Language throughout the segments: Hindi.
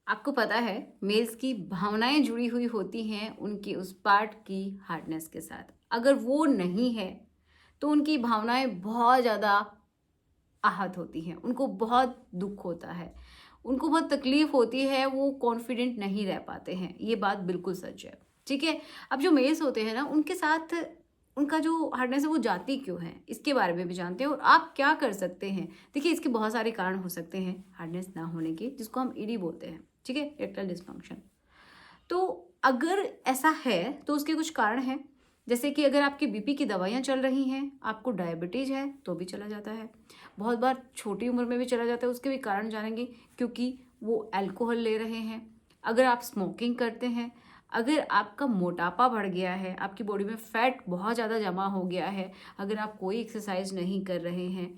आपको पता है मेल्स की भावनाएं जुड़ी हुई होती हैं उनकी उस पार्ट की हार्डनेस के साथ। अगर वो नहीं है तो उनकी भावनाएं बहुत ज़्यादा आहत होती हैं, उनको बहुत दुख होता है, उनको बहुत तकलीफ होती है, वो कॉन्फिडेंट नहीं रह पाते हैं। ये बात बिल्कुल सच है। ठीक है। अब जो मेल्स होते हैं ना उनके साथ उनका जो हार्डनेस है वो जाती क्यों है, इसके बारे में भी जानते हैं और आप क्या कर सकते हैं। देखिए, इसके बहुत सारे कारण हो सकते हैं हार्डनेस ना होने के, जिसको हम ईडी बोलते हैं। ठीक है, इरेक्टाइल डिस्फंक्शन। तो अगर ऐसा है तो उसके कुछ कारण हैं। जैसे कि अगर आपकी बीपी की दवाइयाँ चल रही हैं, आपको डायबिटीज़ है तो भी चला जाता है। बहुत बार छोटी उम्र में भी चला जाता है, उसके भी कारण जानेंगे, क्योंकि वो अल्कोहल ले रहे हैं। अगर आप स्मोकिंग करते हैं, अगर आपका मोटापा बढ़ गया है, आपकी बॉडी में फैट बहुत ज़्यादा जमा हो गया है, अगर आप कोई एक्सरसाइज नहीं कर रहे हैं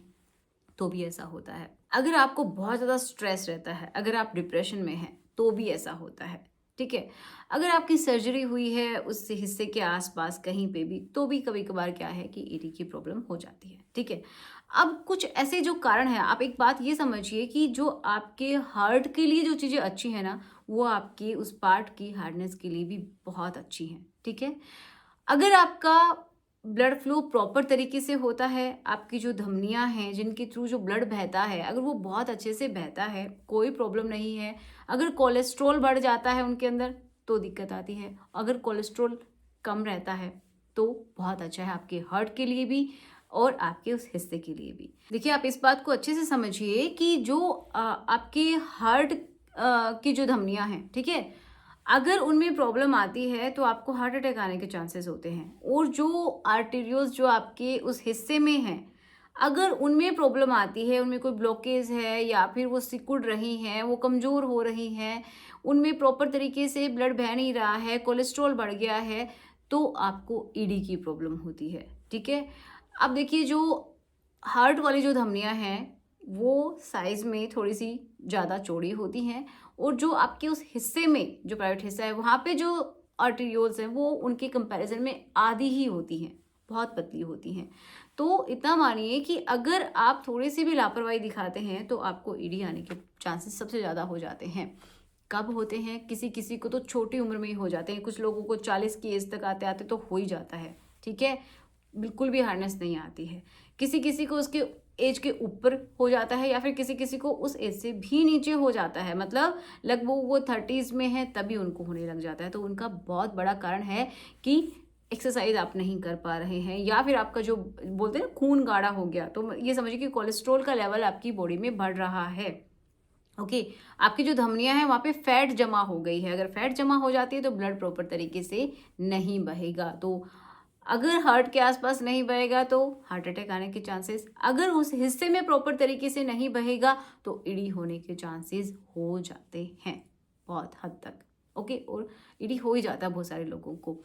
तो भी ऐसा होता है। अगर आपको बहुत ज़्यादा स्ट्रेस रहता है, अगर आप डिप्रेशन में हैं तो भी ऐसा होता है। ठीक है। अगर आपकी सर्जरी हुई है उस हिस्से के आसपास कहीं पे भी, तो भी कभी कभार क्या है कि ईडी की प्रॉब्लम हो जाती है। ठीक है। अब कुछ ऐसे जो कारण हैं, आप एक बात ये समझिए कि जो आपके हार्ट के लिए जो चीज़ें अच्छी हैं ना, वो आपकी उस पार्ट की हार्डनेस के लिए भी बहुत अच्छी हैं। ठीक है। अगर आपका ब्लड फ्लो प्रॉपर तरीके से होता है, आपकी जो धमनियां हैं जिनके थ्रू जो ब्लड बहता है, अगर वो बहुत अच्छे से बहता है, कोई प्रॉब्लम नहीं है। अगर कोलेस्ट्रॉल बढ़ जाता है उनके अंदर तो दिक्कत आती है। अगर कोलेस्ट्रॉल कम रहता है तो बहुत अच्छा है आपके हार्ट के लिए भी और आपके उस हिस्से के लिए भी। देखिए, आप इस बात को अच्छे से समझिए कि जो आपके हार्ट की जो धमनियां हैं, ठीक है, अगर उनमें प्रॉब्लम आती है तो आपको हार्ट अटैक आने के चांसेस होते हैं। और जो आर्टेरियोज जो आपके उस हिस्से में हैं, अगर उनमें प्रॉब्लम आती है, उनमें कोई ब्लॉकेज है या फिर वो सिकुड़ रही हैं, वो कमज़ोर हो रही हैं, उनमें प्रॉपर तरीके से ब्लड बह नहीं रहा है, कोलेस्ट्रॉल बढ़ गया है, तो आपको ईडी की प्रॉब्लम होती है। ठीक है। अब देखिए, जो हार्ट वाली जो धमनियां हैं वो साइज में थोड़ी सी ज़्यादा चौड़ी होती हैं, और जो आपके उस हिस्से में जो प्राइवेट हिस्सा है वहाँ पे जो आर्टेरियोल्स हैं वो उनके कंपैरिजन में आधी ही होती हैं, बहुत पतली होती हैं। तो इतना मानिए कि अगर आप थोड़ी सी भी लापरवाही दिखाते हैं तो आपको ईडी आने के चांसेस सबसे ज़्यादा हो जाते हैं। कब होते हैं? किसी किसी को तो छोटी उम्र में ही हो जाते हैं, कुछ लोगों को 40 की एज तक आते आते तो हो ही जाता है। ठीक है। बिल्कुल भी हार्डनेस नहीं आती है। किसी किसी को उसके एज के ऊपर हो जाता है या फिर किसी किसी को उस एज से भी नीचे हो जाता है, मतलब लगभग वो 30s में है तभी उनको होने लग जाता है। तो उनका बहुत बड़ा कारण है कि एक्सरसाइज आप नहीं कर पा रहे हैं, या फिर आपका जो बोलते हैं ना खून गाढ़ा हो गया, तो ये समझिए कि कोलेस्ट्रॉल का लेवल आपकी बॉडी में बढ़ रहा है। ओके। आपकी जो धमनियां हैं वहाँ पे फैट जमा हो गई है। अगर फैट जमा हो जाती है तो ब्लड प्रॉपर तरीके से नहीं बहेगा। तो अगर हार्ट के आसपास नहीं बहेगा तो हार्ट अटैक आने के चांसेस, अगर उस हिस्से में प्रॉपर तरीके से नहीं बहेगा तो ईडी होने के चांसेस हो जाते हैं बहुत हद तक। ओके। और ईडी हो ही जाता है बहुत सारे लोगों को।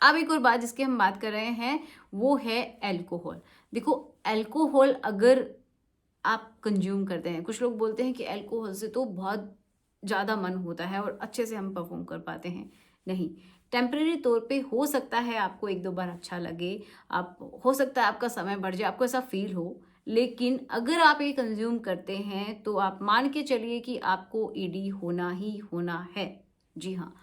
अब एक और बात जिसकी हम बात कर रहे हैं वो है अल्कोहल। देखो, अल्कोहल अगर आप कंज्यूम करते हैं, कुछ लोग बोलते हैं कि अल्कोहल से तो बहुत ज़्यादा मन होता है और अच्छे से हम परफॉर्म कर पाते हैं। नहीं, टेम्परेरी तौर पे हो सकता है आपको एक दो बार अच्छा लगे, आप हो सकता है आपका समय बढ़ जाए, आपको ऐसा फील हो, लेकिन अगर आप ये कंज्यूम करते हैं तो आप मान के चलिए कि आपको ईडी होना ही होना है। जी हाँ।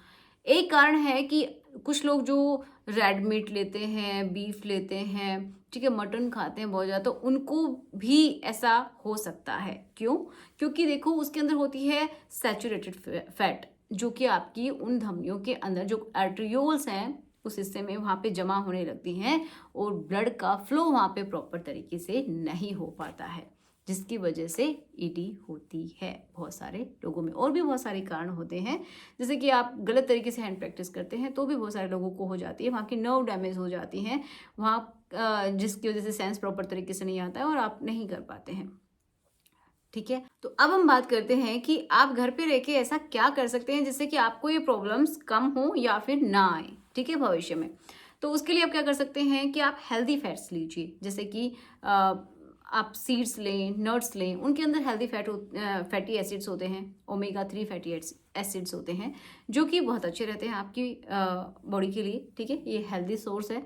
एक कारण है कि कुछ लोग जो रेड मीट लेते हैं, बीफ लेते हैं, ठीक है, मटन खाते हैं बहुत ज़्यादा, तो उनको भी ऐसा हो सकता है। क्यों? क्योंकि देखो उसके अंदर होती है सैचुरेटेड फैट, जो कि आपकी उन धमनियों के अंदर जो आर्टरियोल्स हैं उस हिस्से में वहाँ पे जमा होने लगती हैं और ब्लड का फ्लो वहाँ पे प्रॉपर तरीके से नहीं हो पाता है, जिसकी वजह से ईडी होती है बहुत सारे लोगों में। और भी बहुत सारे कारण होते हैं, जैसे कि आप गलत तरीके से हैंड प्रैक्टिस करते हैं तो भी बहुत सारे लोगों को हो जाती है। वहाँ की नर्व डैमेज हो जाती हैं, वहाँ जिसकी वजह से सेंस प्रॉपर तरीके से नहीं आता है और आप नहीं कर पाते हैं। ठीक है। तो अब हम बात करते हैं कि आप घर पे रह के ऐसा क्या कर सकते हैं जिससे कि आपको ये प्रॉब्लम्स कम हो या फिर ना आए, ठीक है, भविष्य में। तो उसके लिए आप क्या कर सकते हैं कि आप हेल्दी फैट्स लीजिए, जैसे कि आप सीड्स लें, नट्स लें, उनके अंदर हेल्दी फैटी एसिड्स होते हैं, ओमेगा 3 फैटी एसिड्स होते हैं, जो कि बहुत अच्छे रहते हैं आपकी बॉडी के लिए। ठीक है, ये हेल्दी सोर्स है।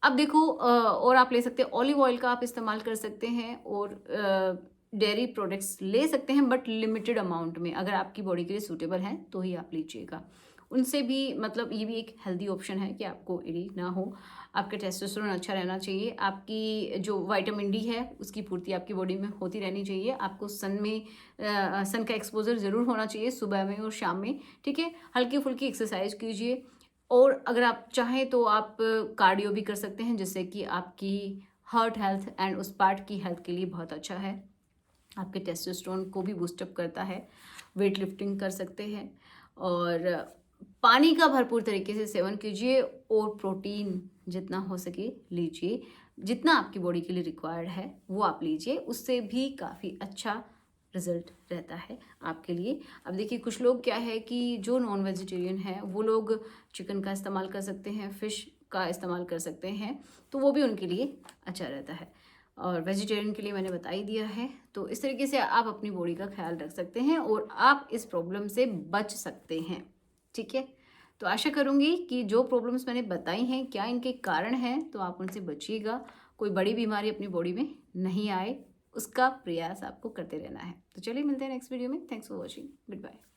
अब देखो और आप ले सकते हैं ऑलिव ऑयल का आप इस्तेमाल कर सकते हैं, और डेयरी प्रोडक्ट्स ले सकते हैं, बट लिमिटेड अमाउंट में। अगर आपकी बॉडी के लिए सूटेबल है तो ही आप लीजिएगा। उनसे भी मतलब ये भी एक हेल्दी ऑप्शन है कि आपको एडी ना हो, आपका टेस्टोस्टेरोन अच्छा रहना चाहिए, आपकी जो विटामिन डी है उसकी पूर्ति आपकी बॉडी में होती रहनी चाहिए, आपको सन का एक्सपोजर ज़रूर होना चाहिए सुबह में और शाम में, ठीक है। हल्की फुल्की एक्सरसाइज कीजिए, और अगर आप चाहें तो आप कार्डियो भी कर सकते हैं, जिससे कि आपकी हार्ट हेल्थ एंड उस पार्ट की हेल्थ के लिए बहुत अच्छा है। आपके टेस्टोस्टेरोन को भी बूस्टअप करता है। वेट लिफ्टिंग कर सकते हैं, और पानी का भरपूर तरीके से सेवन कीजिए, और प्रोटीन जितना हो सके लीजिए, जितना आपकी बॉडी के लिए रिक्वायर्ड है वो आप लीजिए, उससे भी काफ़ी अच्छा रिजल्ट रहता है आपके लिए। अब देखिए, कुछ लोग क्या है कि जो नॉन वेजिटेरियन है वो लोग चिकन का इस्तेमाल कर सकते हैं, फ़िश का इस्तेमाल कर सकते हैं, तो वो भी उनके लिए अच्छा रहता है। और वेजिटेरियन के लिए मैंने बता ही दिया है। तो इस तरीके से आप अपनी बॉडी का ख्याल रख सकते हैं और आप इस प्रॉब्लम से बच सकते हैं, ठीक है। तो आशा करूँगी कि जो प्रॉब्लम्स मैंने बताई हैं, क्या इनके कारण हैं, तो आप उनसे बचिएगा, कोई बड़ी बीमारी अपनी बॉडी में नहीं आए, उसका प्रयास आपको करते रहना है। तो चलिए मिलते हैं नेक्स्ट वीडियो में। Thanks for watching, good bye.